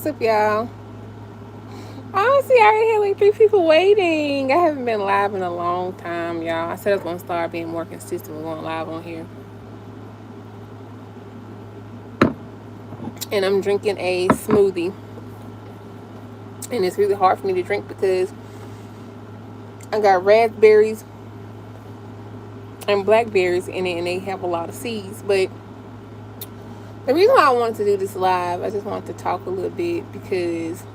What's up, y'all? Honestly, I already had like 3 people waiting. I haven't been live in a long time, y'all. I said I was gonna start being more consistent with going live on here. And I'm drinking a smoothie. And it's really hard for me to drink because I got raspberries and blackberries in it and they have a lot of seeds. But the reason why I wanted to do this live, I just wanted to talk a little bit because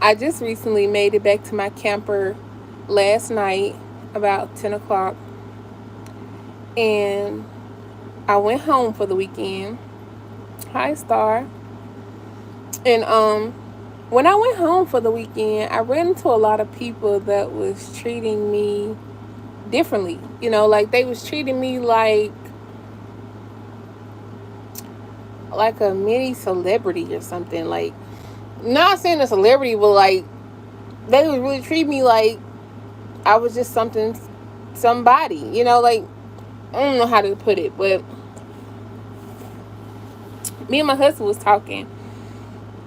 I just recently made it back to my camper last night about 10 o'clock. And I went home for the weekend. Hi, Star. And when I went home for the weekend, I ran into a lot of people that was treating me differently. Like they was treating me like a mini celebrity or something. Like, not saying a celebrity, but like they would really treat me like I was just somebody. Like, I don't know how to put it, but me and my husband was talking,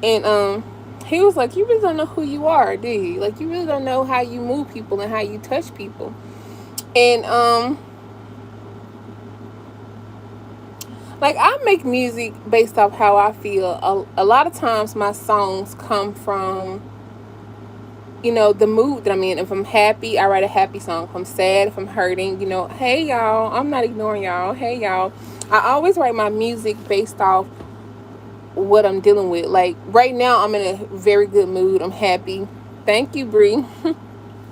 and he was like, "You really don't know who you are, do you? Like, you really don't know how you move people and how you touch people." And like, I make music based off how I feel. A lot of times my songs come from the mood that I'm in. If I'm happy, I write a happy song. If I'm sad, if I'm hurting, hey y'all, I'm not ignoring y'all. Hey y'all. I always write my music based off what I'm dealing with. Like right now I'm in a very good mood. I'm happy. Thank you, Bree.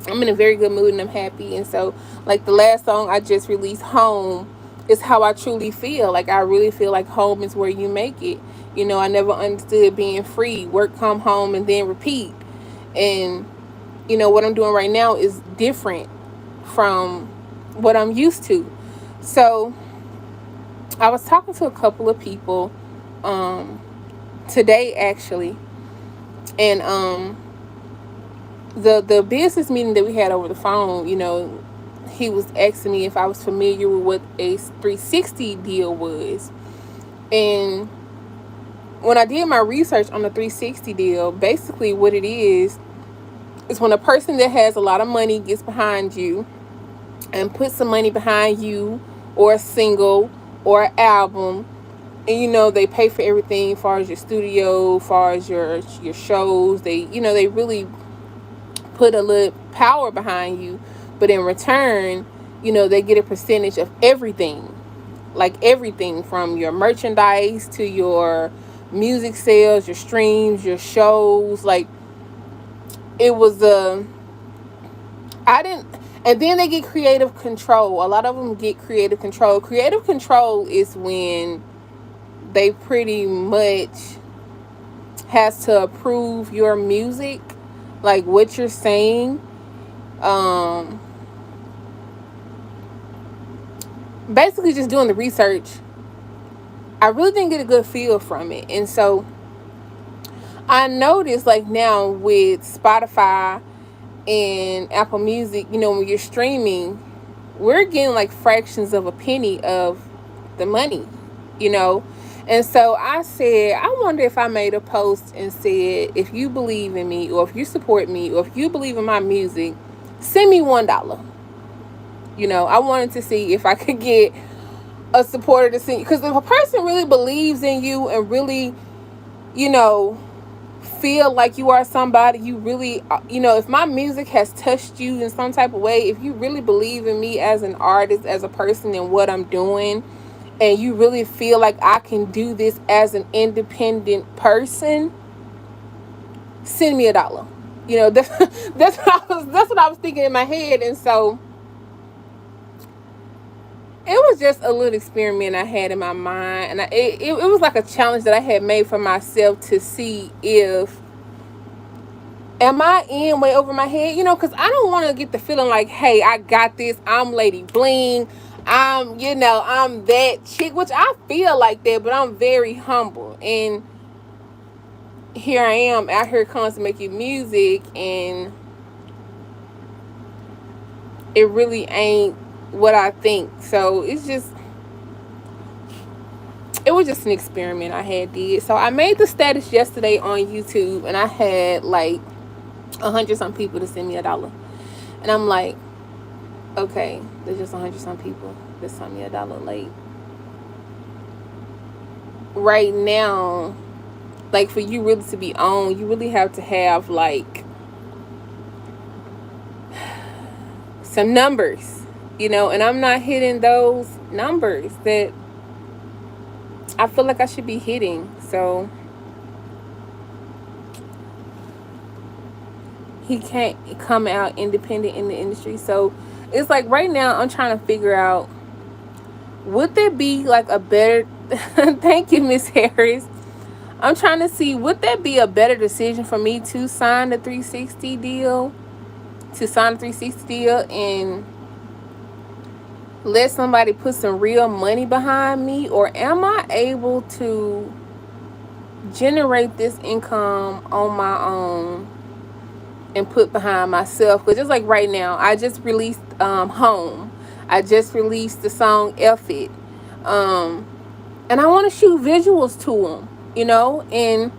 I'm in a very good mood and I'm happy. And so like the last song I just released, Home, is how I truly feel. Like I really feel like home is where you make it. I never understood being free. Work, come home, and then repeat. And what I'm doing right now is different from what I'm used to. So I was talking to a couple of people today actually, and the business meeting that we had over the phone, he was asking me if I was familiar with what a 360 deal was. And when I did my research on the 360 deal, basically what it is when a person that has a lot of money gets behind you and puts some money behind you or a single or an album, and they pay for everything as far as your studio, as far as your shows. They really put a little power behind you, but in return, they get a percentage of everything. Like everything from your merchandise to your music sales, your streams, your shows. Like it was I didn't. And then they get creative control. A lot of them get creative control. Creative control is when they pretty much has to approve your music, like what you're saying. Basically just doing the research. I really didn't get a good feel from it. And so I noticed like now with Spotify and Apple Music, when you're streaming, we're getting like fractions of a penny of the money, And so I said, I wonder if I made a post and said, if you believe in me, or if you support me, or if you believe in my music, send me $1. I wanted to see if I could get a supporter to send you. Because if a person really believes in you and really, feel like you are somebody, you really, if my music has touched you in some type of way, if you really believe in me as an artist, as a person, and what I'm doing, and you really feel like I can do this as an independent person, send me $1. That's what I was thinking in my head. And so it was just a little experiment I had in my mind, and it was like a challenge that I had made for myself to see if am I in way over my head, because I don't want to get the feeling like, hey, I got this, I'm Laddyblingg, I'm that chick, which I feel like that, but I'm very humble. And here I am out here constantly making music, and it really ain't what I think. So it was was just an experiment I had did. So I made the status yesterday on YouTube, and I had like 100 some people to send me $1. And I'm like, okay, there's just 100 some people that sent me $1 late. Right now, like, for you really to be on, you really have to have like some numbers, and I'm not hitting those numbers that I feel like I should be hitting. So he can't come out independent in the industry. So it's like right now I'm trying to figure out, would there be like a better thank you, Miss Harris. I'm trying to see, would that be a better decision for me to sign the 360 deal, and let somebody put some real money behind me, or am I able to generate this income on my own and put behind myself? Because just like right now, I just released Home. I just released the song F It. And I want to shoot visuals to them, and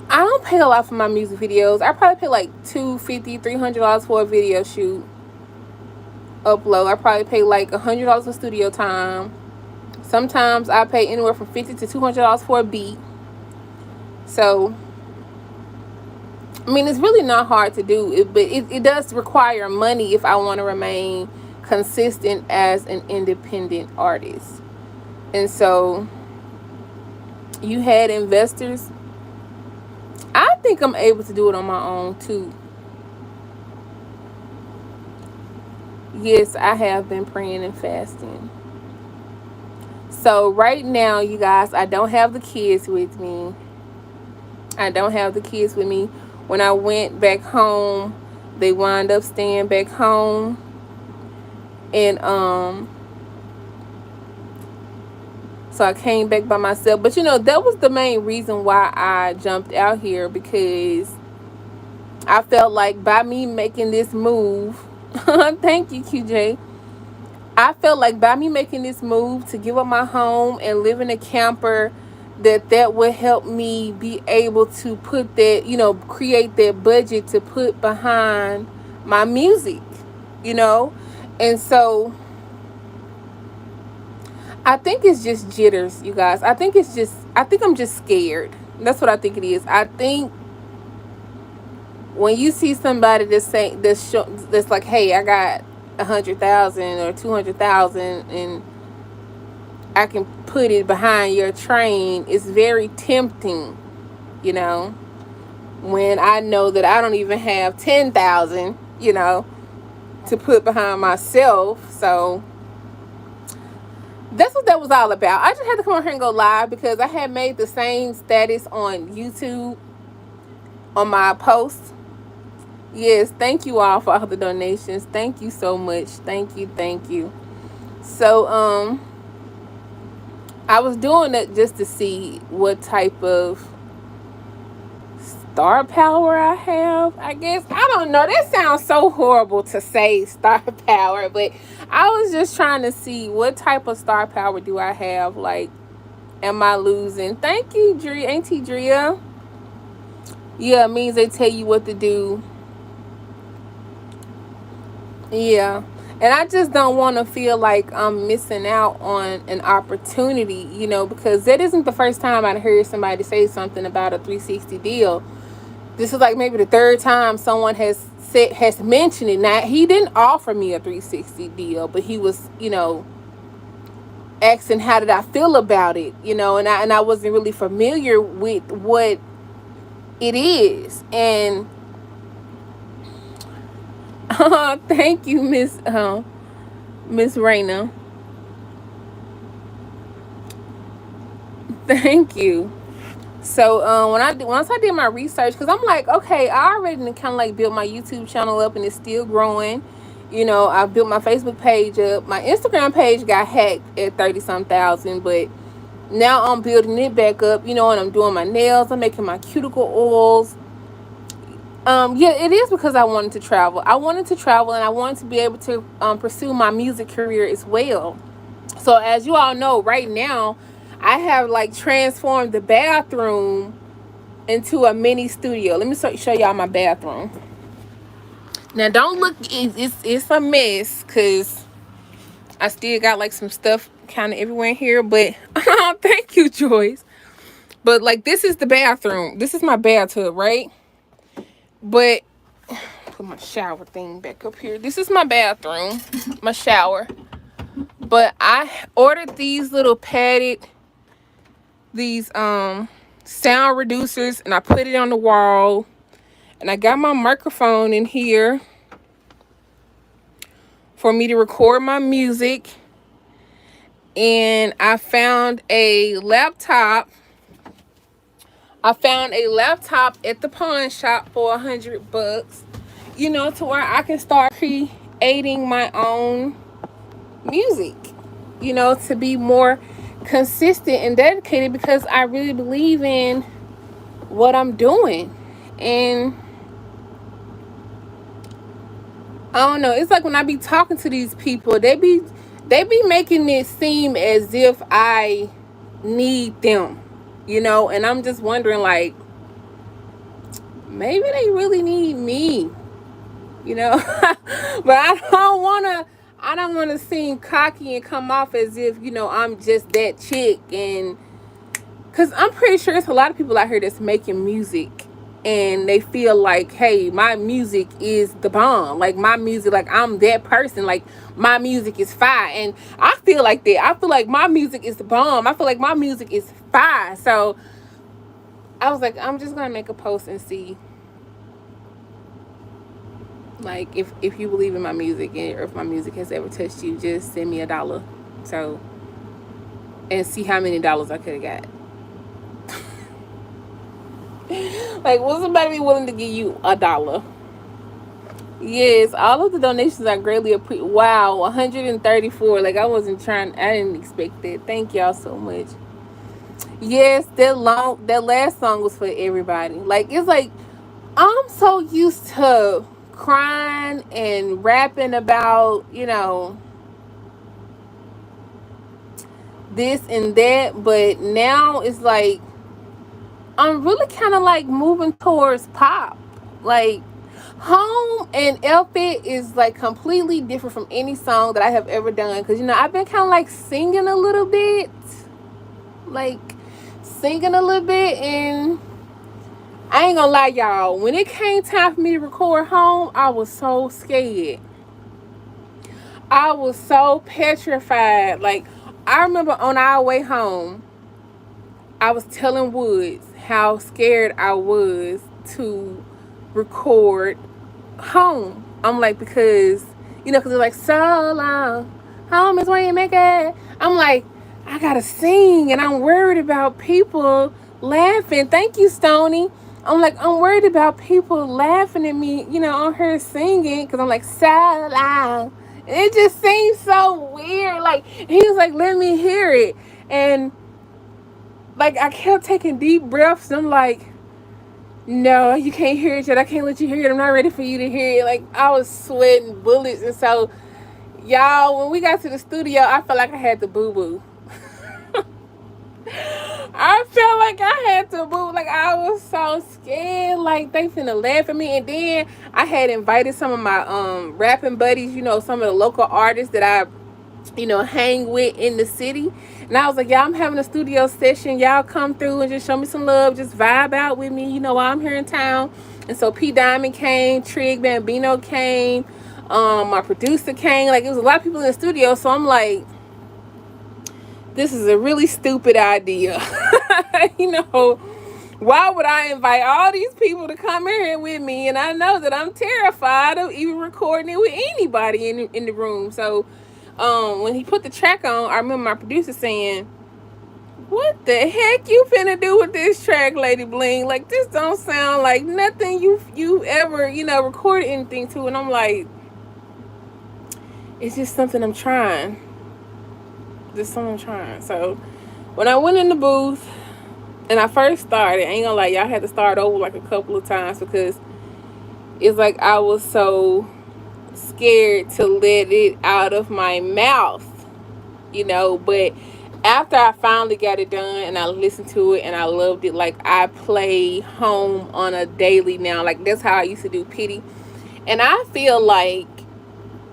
I don't pay a lot for my music videos. I probably pay like $250, $300 for a video shoot, upload. I probably pay like $100 for studio time. Sometimes I pay anywhere from $50 to $200 for a beat. So, I mean, it's really not hard to do, but it does require money if I want to remain consistent as an independent artist. And so, you had investors. I think I'm able to do it on my own too. Yes, I have been praying and fasting. So right now, you guys, I don't have the kids with me. When I went back home, they wound up staying back home. And so I came back by myself. But that was the main reason why I jumped out here, because I felt like by me making this move, thank you, QJ. I felt like by me making this move to give up my home and live in a camper, that would help me be able to put that, create that budget to put behind my music, And so I think it's just jitters, you guys. I think I'm just scared. That's what I think it is. I think when you see somebody that's like, hey, I got 100,000 or 200,000 and I can put it behind your train, it's very tempting, when I know that I don't even have 10,000, to put behind myself. So that's what that was all about. I just had to come on here and go live because I had made the same status on YouTube on my post. Yes, thank you all for all the donations. Thank you so much. Thank you. So I was doing that just to see what type of star power I have, I guess. I don't know. That sounds so horrible to say, star power, but I was just trying to see what type of star power do I have. Like, am I losing? Thank you, Auntie Drea. Yeah, it means they tell you what to do. Yeah. And I just don't want to feel like I'm missing out on an opportunity, because that isn't the first time I heard somebody say something about a 360 deal. This is like maybe the third time someone has mentioned it. Now, he didn't offer me a 360 deal, but he was, asking how did I feel about it, and I wasn't really familiar with what it is. And thank you, Miss Raina. Thank you. So once I did my research, because I'm like, okay, I already kind of like built my YouTube channel up and it's still growing. I built my Facebook page up. My Instagram page got hacked at 30-some thousand, but now I'm building it back up, and I'm doing my nails. I'm making my cuticle oils. Yeah, it is because I wanted to travel. And I wanted to be able to pursue my music career as well. So as you all know, right now, I have like transformed the bathroom into a mini studio. Let me show y'all my bathroom. Now don't look, it's a mess because I still got like some stuff kind of everywhere in here, but thank you, Joyce. But like, this is the bathroom. This is my bathtub, right? But put my shower thing back up here. This is my bathroom, my shower. But I ordered these little padded, these sound reducers, and I put it on the wall. And I got my microphone in here for me to record my music. And I found a laptop. I found a laptop at the pawn shop for $100, you know, to where I can start creating my own music, you know, to be more consistent and dedicated, because I really believe in what I'm doing. And I don't know, it's like when I be talking to these people, they be making it seem as if I need them, you know, and I'm just wondering, like, maybe they really need me, you know. But I don't want to seem cocky and come off as if, you know, I'm just that chick. And because I'm pretty sure it's a lot of people out here that's making music and they feel like, hey, my music is the bomb. Like, my music, like, I'm that person. Like, my music is fire. And I feel like that. I feel like my music is the bomb. I feel like my music is fire. So I was like, I'm just going to make a post and see, like, if you believe in my music, or if my music has ever touched you, just send me $1. So, and see how many dollars I could have got. Like, will somebody be willing to give you $1? Yes, all of the donations are greatly appreciated. Wow, 134. Like, I didn't expect that. Thank y'all so much. Yes, that last song was for everybody. Like, it's like, I'm so used to crying and rapping about, you know, this and that, but now it's like I'm really kind of like moving towards pop. Like, Home and Elfit is like completely different from any song that I have ever done, because, you know, I've been kind of like singing a little bit, and I ain't gonna lie, y'all, when it came time for me to record Home, I was so scared. I was so petrified. Like, I remember on our way home, I was telling Woods how scared I was to record Home. I'm like, because, you know, because it's like, so long, home is where you make it. I'm like, I gotta sing, and I'm worried about people laughing. Thank you, Stony. I'm like, I'm worried about people laughing at me, you know, on her singing, because I'm like, so long. And it just seems so weird. Like, he was like, let me hear it. And like, I kept taking deep breaths, and I'm like, no, you can't hear it yet. I can't let you hear it. I'm not ready for you to hear it. Like, I was sweating bullets. And so, y'all, when we got to the studio, I felt like I had to boo-boo. I felt like I had to boo. Like, I was so scared. Like, they finna laugh at me. And then I had invited some of my rapping buddies, you know, some of the local artists that I, you know, hang with in the city. And I was like, y'all, I'm having a studio session. Y'all come through and just show me some love. Just vibe out with me, you know, while I'm here in town. And so P Diamond came, Trig Bambino came, my producer came. Like, it was a lot of people in the studio. So I'm like, this is a really stupid idea. You know, why would I invite all these people to come in here with me? And I know that I'm terrified of even recording it with anybody in the room. So when he put the track on, I remember my producer saying, what the heck you finna do with this track, Laddyblingg? Like, this don't sound like nothing you ever, you know, recorded anything to. And I'm like, it's just something I'm trying. So when I went in the booth and I first started, I ain't gonna lie, y'all, had to start over like a couple of times, because it's like I was so scared to let it out of my mouth. you know. But after I finally got it done and I listened to it and I loved it, like I play Home on a daily now. Like that's how I used to do Pity. And I feel like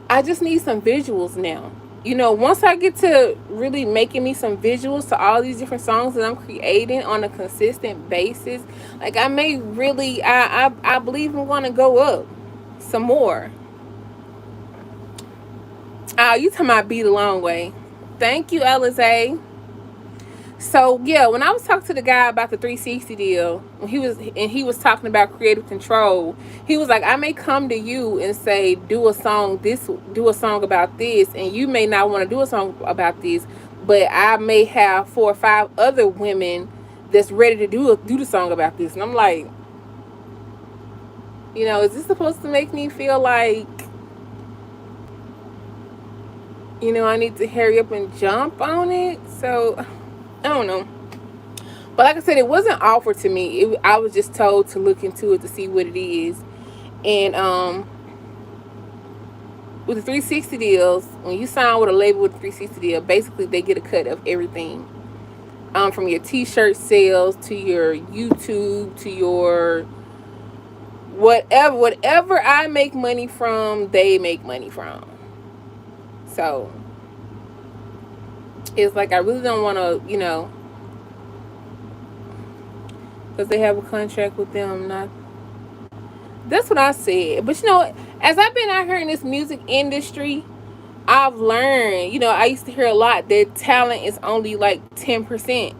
I just need some visuals now. You know, once I get to really making me some visuals to all these different songs that I'm creating on a consistent basis, like I may really, I believe I'm gonna go up some more. You talking about Beat a Long Way? Thank you, Alize. So yeah, when I was talking to the guy about the 360 deal, when he was talking about creative control, he was like, I may come to you and say, do a song about this, and you may not want to do a song about this, but I may have 4 or 5 other women that's ready to do the song about this. And I'm like, you know, is this supposed to make me feel like, you know, I need to hurry up and jump on it? So I don't know. But like I said, it wasn't offered to me. I was just told to look into it to see what it is. And with the 360 deals, when you sign with a label with a 360 deal, basically they get a cut of everything. From your t-shirt sales to your YouTube to your whatever I make money from, they make money from. So it's like I really don't want to, you know, because they have a contract with them. Not That's what I said. But you know, as I've been out here in this music industry, I've learned, you know, I used to hear a lot that talent is only like 10%.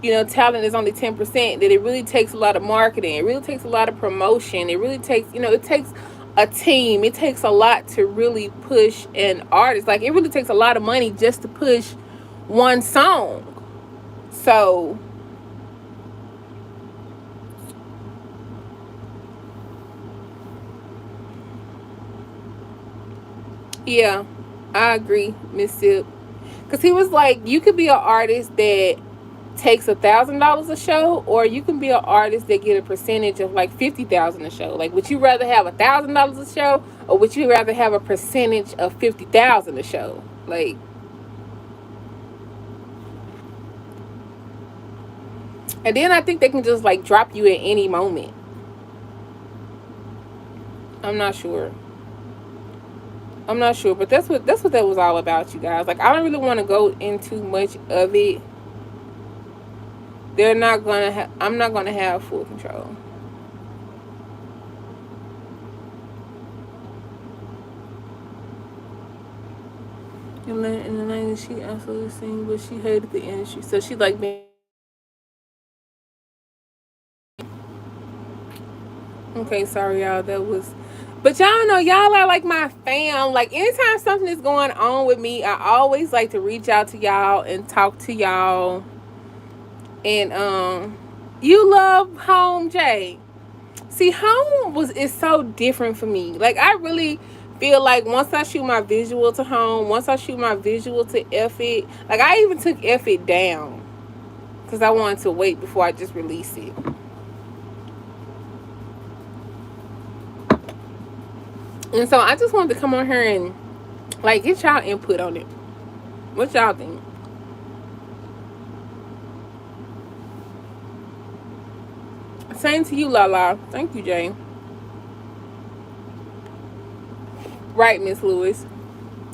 You know, talent is only 10%. That it really takes a lot of marketing. It really takes a lot of promotion. It really takes, you know, it takes a team. It takes a lot to really push an artist. Like, it really takes a lot of money just to push one song. So yeah, I agree, Miss Sip. Because he was like, you could be an artist that takes $1,000 a show, or you can be an artist that get a percentage of like 50,000 a show. Like, would you rather have $1,000 a show, or would you rather have a percentage of 50,000 a show? Like, and then I think they can just like drop you at any moment. I'm not sure. I'm not sure, but that's what that was all about, you guys. Like, I don't really want to go into much of it. I'm not gonna have full control. In the 90s, she absolutely sang, but she hated the industry, so she like being. Okay, sorry y'all. That was. But y'all know, y'all are like my fam. Like, anytime something is going on with me, I always like to reach out to y'all and talk to y'all. And you love Home, Jay. See, Home is so different for me. Like, I really feel like once I shoot my visual to Home, once I shoot my visual to F It, like, I even took F It down because I wanted to wait before I just release it. And so I just wanted to come on here and like get y'all input on it. What y'all think? Same to you, Lala. Thank you, Jay. Right, Miss Lewis.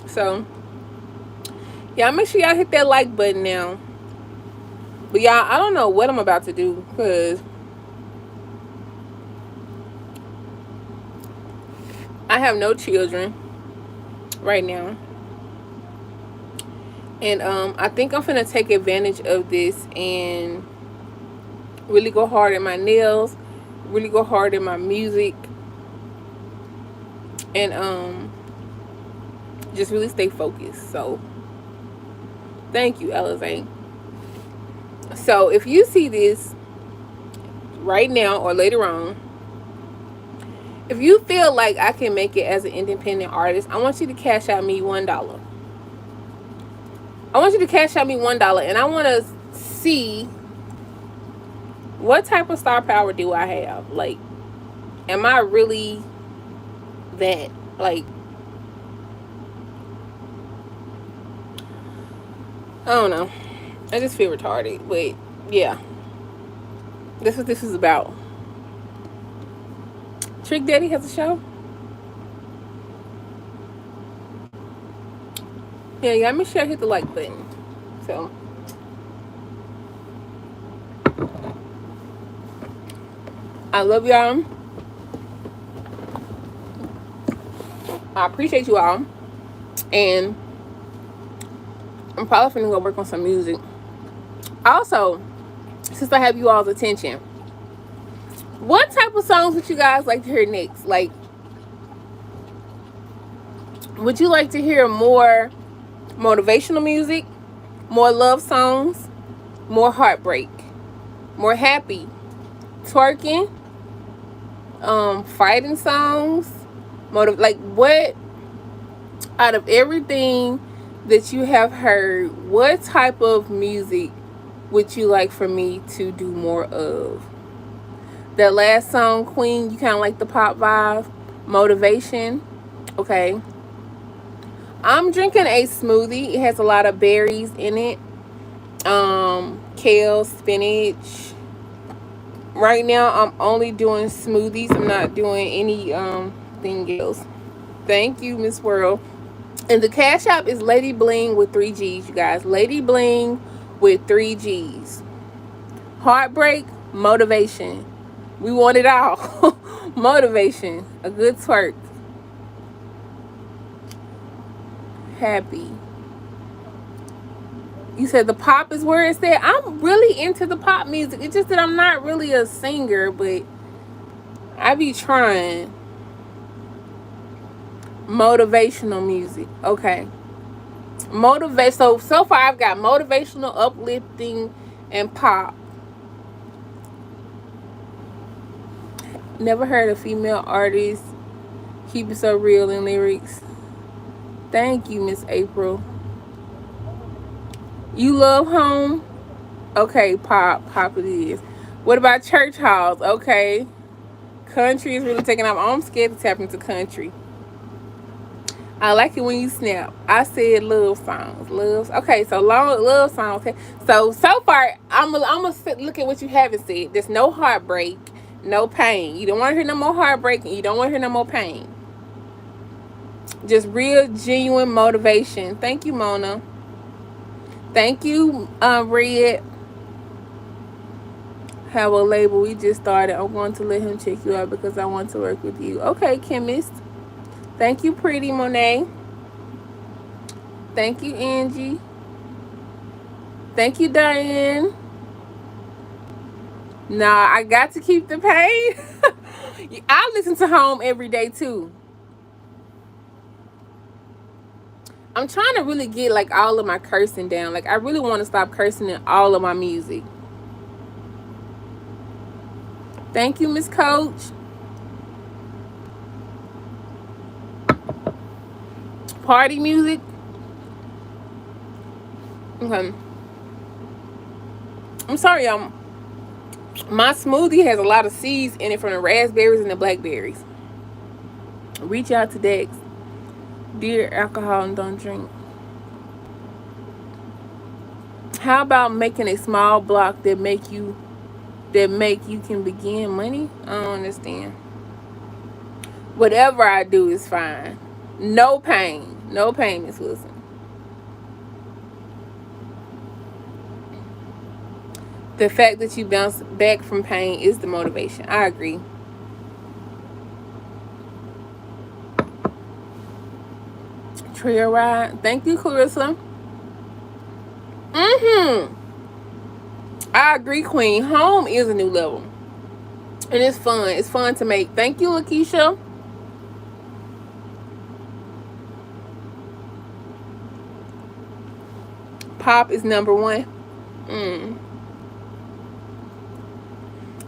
So, y'all make sure y'all hit that like button now. But y'all, I don't know what I'm about to do because I have no children right now. And I think I'm finna take advantage of this and really go hard at my nails, really go hard at my music, and just really stay focused. So thank you, Alize. So if you see this right now or later on, if you feel like I can make it as an independent artist, I want you to cash out me $1. I want you to cash out me $1, and I want to see what type of star power do I have. Like, am I really that? Like, I don't know. I just feel retarded. But yeah, that's what this is about. Trick Daddy has a show. Yeah, make sure I hit the like button. So I love y'all. I appreciate you all. And I'm probably finna go work on some music. Also, since I have you all's attention, what type of songs would you guys like to hear next? Like, would you like to hear more motivational music, more love songs, more heartbreak, more happy, twerking, fighting songs, like what out of everything that you have heard, what type of music would you like for me to do more of? That last song, Queen, you kind of like the pop vibe, motivation. Okay. I'm drinking a smoothie. It has a lot of berries in it. Kale, spinach. Right now, I'm only doing smoothies. I'm not doing any thing else. Thank you, Miss World. And the Cash App is Laddyblingg with 3 G's, you guys. Laddyblingg with 3 G's. Heartbreak, motivation. We want it all. Motivation. A good twerk. Happy. You said the pop is where it's at. I'm really into the pop music. It's just that I'm not really a singer, but I be trying. Motivational music. Okay. So far I've got motivational, uplifting, and pop. Never heard a female artist keep it so real in lyrics. Thank you, Miss April. You love home? Okay, pop it is. What about church halls? Okay. Country is really taking off. I'm scared to tap into country. I like it when you snap. I said love songs. Okay, so love songs. Okay. So far, I'm gonna look at what you haven't said. There's no heartbreak, no pain. You don't want to hear no more heartbreak, and you don't want to hear no more pain. Just real, genuine motivation. Thank you, Mona. Thank you, Red. Have a label. We just started. I'm going to let him check you out because I want to work with you. Okay, chemist. Thank you, Pretty Monet. Thank you, Angie. Thank you, Diane. Nah, I got to keep the pain. I listen to Home every day too. I'm trying to really get like all of my cursing down. Like I really want to stop cursing in all of my music. Thank you, Miss Coach. Party music. Okay. I'm sorry, my smoothie has a lot of seeds in it from the raspberries and the blackberries. Reach out to Dex. Dear alcohol and don't drink. How about making a small block that make you can begin money? I don't understand. Whatever I do is fine. No pain. No pain, Miss Wilson. The fact that you bounce back from pain is the motivation. I agree. Trail ride. Thank you, Clarissa. I agree, Queen. Home is a new level. And it's fun. It's fun to make. Thank you, Lakeisha. Pop is number 1.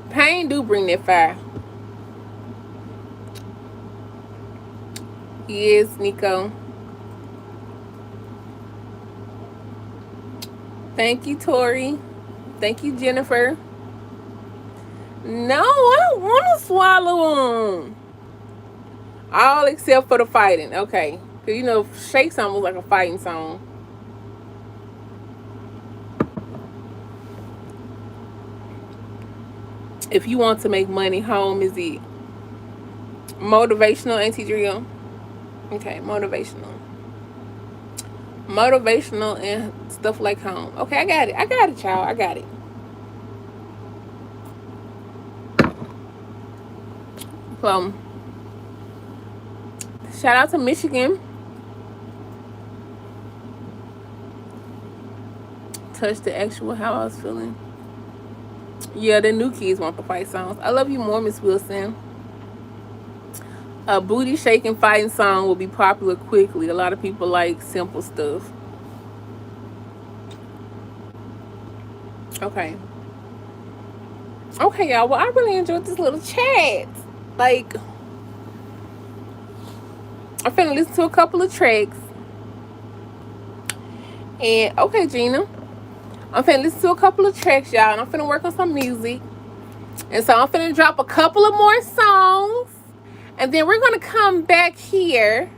Pain do bring that fire. Yes, Nico. Thank you, Tori. Thank you, Jennifer. No, I don't want to swallow them. All except for the fighting. Okay. Because, Shake Song was like a fighting song. If you want to make money, home is it. Motivational, Auntie Drill. Okay, motivational and stuff like home. Okay, I got it, y'all. I got it. Shout out to Michigan. Touch the actual how I was feeling. Yeah, the new kids want the fight songs. I love you more, Miss Wilson. A booty shaking fighting song will be popular quickly. A lot of people like simple stuff. Okay. Okay, y'all. Well, I really enjoyed this little chat. Like, I'm finna listen to a couple of tracks. And, okay, Gina. I'm finna listen to a couple of tracks, y'all. And I'm finna work on some music. And so I'm finna drop a couple of more songs. And then we're gonna come back here.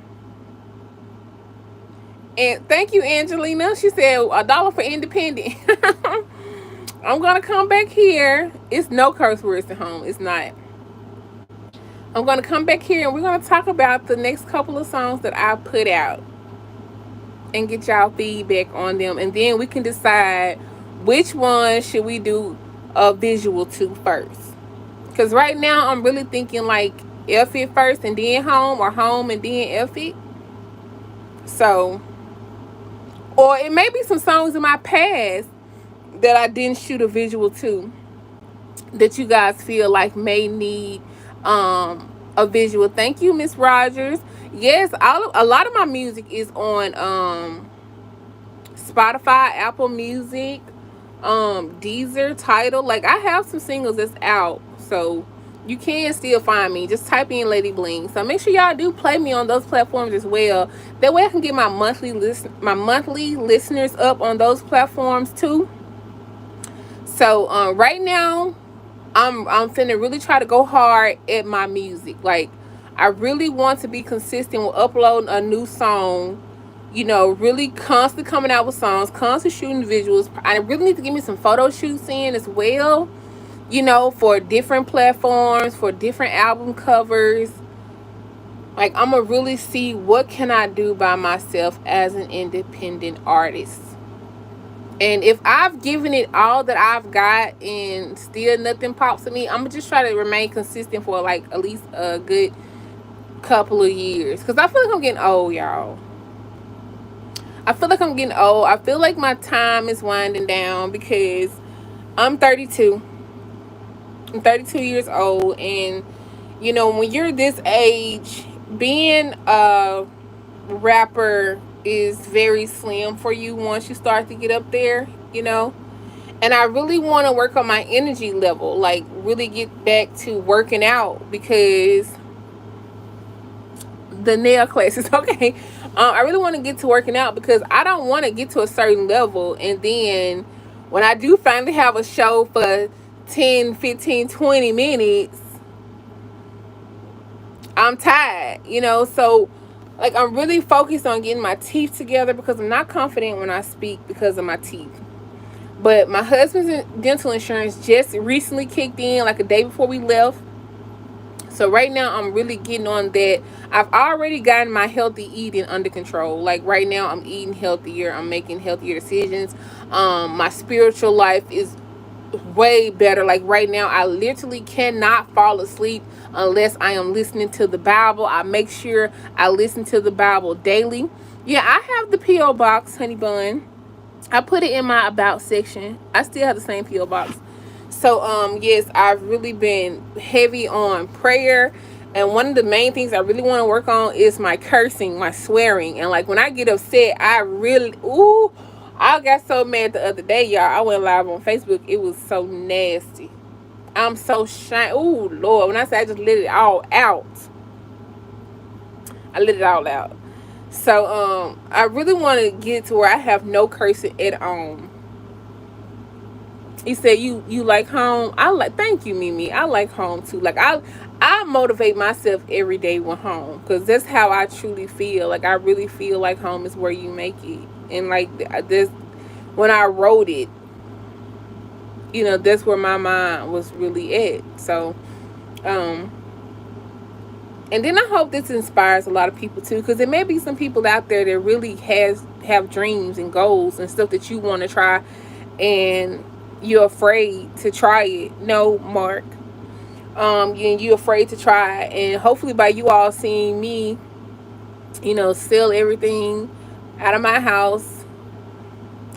And thank you, Angelina. She said $1 for independent. I'm gonna come back here. It's no curse words at home. It's not. I'm gonna come back here and we're gonna talk about the next couple of songs that I put out and get y'all feedback on them, and then we can decide which one should we do a visual to first. Because right now I'm really thinking like F it first and then home, or home and then F it. So, or it may be some songs in my past that I didn't shoot a visual to that you guys feel like may need a visual. Thank you, Miss Rogers. Yes, a lot of my music is on Spotify, Apple Music, Deezer, Tidal. Like, I have some singles that's out, so you can still find me. Just type in Laddyblingg. So make sure y'all do play me on those platforms as well. That way I can get my monthly listeners up on those platforms too. So right now I'm finna really try to go hard at my music. Like, I really want to be consistent with uploading a new song. You know, really constantly coming out with songs, constantly shooting visuals. I really need to give me some photo shoots in as well, you know, for different platforms, for different album covers. Like, I'm gonna really see what can I do by myself as an independent artist. And if I've given it all that I've got and still nothing pops at me, I'm gonna just try to remain consistent for like at least a good couple of years. Because I feel like I'm getting old, y'all. I feel like I'm getting old. I feel like my time is winding down because I'm 32. I'm 32 years old. And, you know, when you're this age, being a rapper is very slim for you once you start to get up there, you know. And I really want to work on my energy level. Like, really get back to working out because the nail classes, okay. I really want to get to working out because I don't want to get to a certain level and then when I do finally have a show for 10, 15, 20 minutes, I'm tired, you know. So, like, I'm really focused on getting my teeth together because I'm not confident when I speak because of my teeth. But my husband's dental insurance just recently kicked in, like a day before we left. So right now I'm really getting on that. I've already gotten my healthy eating under control. Like, right now I'm eating healthier. I'm making healthier decisions. My spiritual life is way better. Like, right now I literally cannot fall asleep unless I am listening to the Bible. I make sure I listen to the Bible daily. Yeah, I have the P.O. box, honey bun. I put it in my about section. I still have the same P.O. box. So, yes, I've really been heavy on prayer. And one of the main things I really want to work on is my cursing, my swearing. And, like, when I get upset, I got so mad the other day, y'all. I went live on Facebook. It was so nasty. I'm so shy. Ooh, Lord. When I say I just let it all out. I let it all out. So, I really want to get to where I have no cursing at all. He said, you like home? Thank you, Mimi. I like home too. Like, I motivate myself every day with home because that's how I truly feel. Like, I really feel like home is where you make it. And like this, when I wrote it, you know, that's where my mind was really at. So, and then I hope this inspires a lot of people too, because there may be some people out there that really have dreams and goals and stuff that you want to try, and you're afraid to try it. No, Mark. You're afraid to try, and hopefully by you all seeing me, you know, sell everything out of my house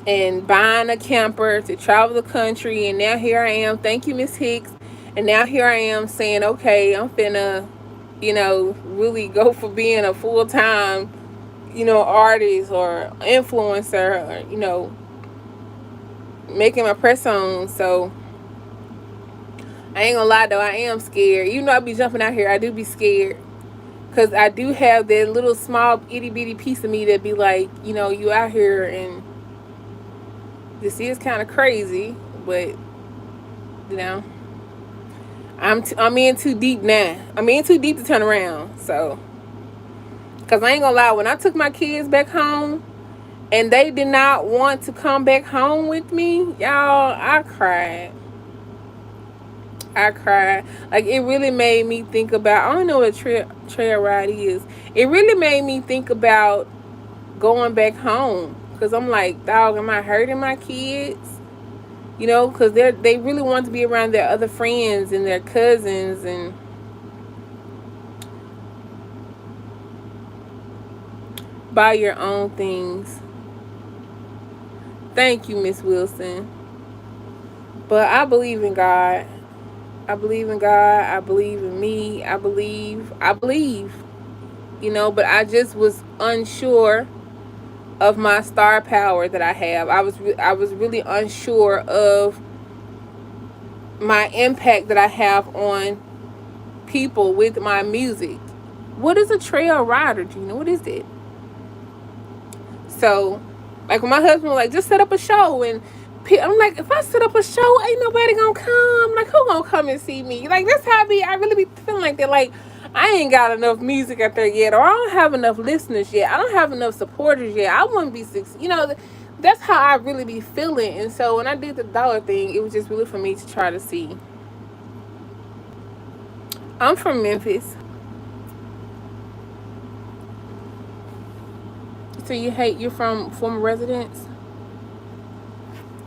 and buying a camper to travel the country, and now here I am. Thank you, Miss Hicks. And now here I am saying, okay, I'm finna, you know, really go for being a full-time, you know, artist or influencer, or, you know, making my press on. So I ain't gonna lie though, I am scared. You know, I be jumping out here, I do be scared, because I do have that little small itty bitty piece of me that be like, you know, you out here and this is kind of crazy, but you know, I'm in too deep now. I'm in too deep to turn around. So, because I ain't gonna lie, when I took my kids back home and they did not want to come back home with me, y'all, I cried. Like, it really made me think about, I don't know what trail ride is. It really made me think about going back home, because I'm like, dog, am I hurting my kids? You know, because they really want to be around their other friends and their cousins and buy your own things. Thank you, Miss Wilson. But I believe in God. I believe in God. I believe in me. I believe. You know, but I just was unsure of my star power that I have. I was really unsure of my impact that I have on people with my music. What is a trail rider, Gina? What is it? So, like, when my husband was like, just set up a show, and I'm like, if I set up a show, ain't nobody gonna come. Like, who gonna come and see me? Like, that's how I really be feeling like that. Like, I ain't got enough music out there yet, or I don't have enough listeners yet. I don't have enough supporters yet. I wouldn't be you know, that's how I really be feeling. And so when I did the dollar thing, it was just really for me to try to see. I'm from Memphis. So you're from former residence?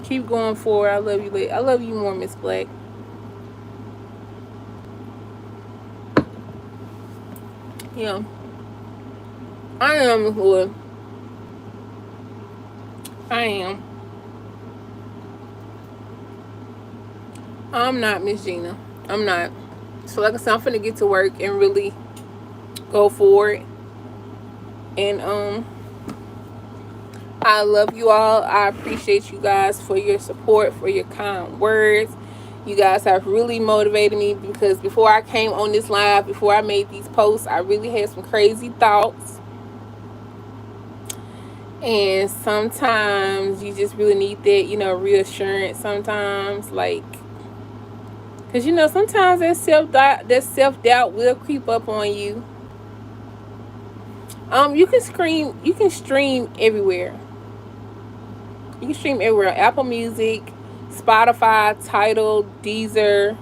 Keep going forward. I love you. I love you more, Miss Black. Yeah. I am, Lord. I am. I'm not, Miss Gina. I'm not. So like I said, I'm finna get to work and really go for it. And I love you all. I appreciate you guys for your support, for your kind words. You guys have really motivated me, because before I came on this live, before I made these posts, I really had some crazy thoughts. And sometimes you just really need that, you know, reassurance sometimes. Like, because, you know, sometimes that self-doubt will creep up on you. You can stream everywhere. You can stream everywhere. Apple Music, Spotify, Tidal, Deezer,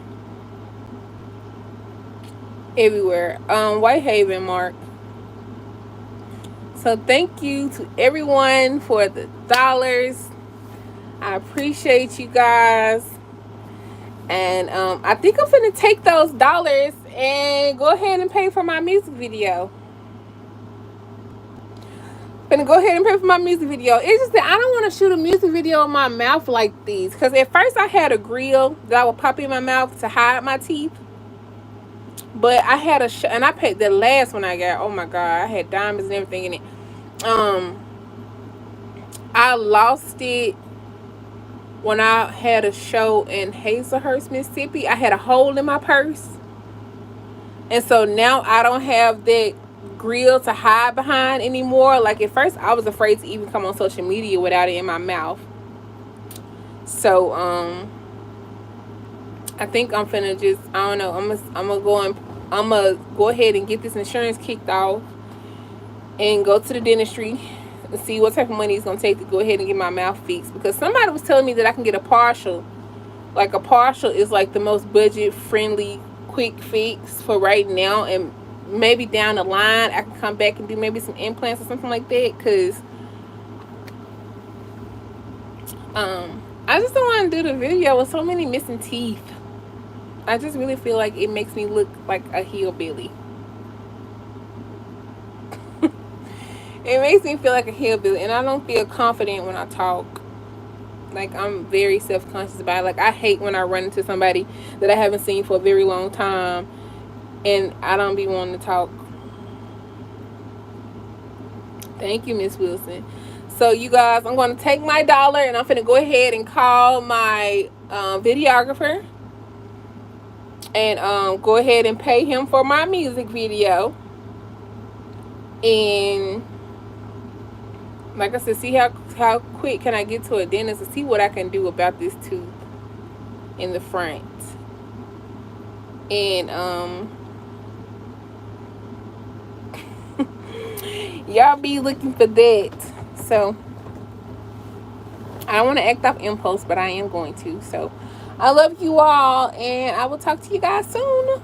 everywhere. Whitehaven, Mark. So thank you to everyone for the dollars. I appreciate you guys. And I think I'm finna take those dollars and go ahead and pay for my music video. Gonna go ahead and pay for my music video. It's just that I don't want to shoot a music video in my mouth like these, because at first I had a grill that I would pop in my mouth to hide my teeth, but I had and I paid the last one I got. Oh my god, I had diamonds and everything in it. I lost it when I had a show in Hazelhurst, Mississippi. I had a hole in my purse, and so now I don't have that grill to hide behind anymore. Like, at first I was afraid to even come on social media without it in my mouth. So I think I'm finna just, I don't know, I'm gonna go ahead and get this insurance kicked off and go to the dentistry and see what type of money it's gonna take to go ahead and get my mouth fixed, because somebody was telling me that I can get a partial Like a partial is like the most budget friendly quick fix for right now, and maybe down the line I can come back and do maybe some implants or something like that, because I just don't want to do the video with so many missing teeth. I just really feel like it makes me look like a hillbilly. It makes me feel like a hillbilly, and I don't feel confident when I talk. Like, I'm very self-conscious about it. Like, I hate when I run into somebody that I haven't seen for a very long time, and I don't be wanting to talk. Thank you, Miss Wilson. So, you guys, I'm going to take my $1, and I'm finna go ahead and call my videographer, and go ahead and pay him for my music video. And like I said, see how quick can I get to a dentist to see what I can do about this tooth in the front. And y'all be looking for that. So I don't want to act off impulse, but I am going to. So I love you all, and I will talk to you guys soon.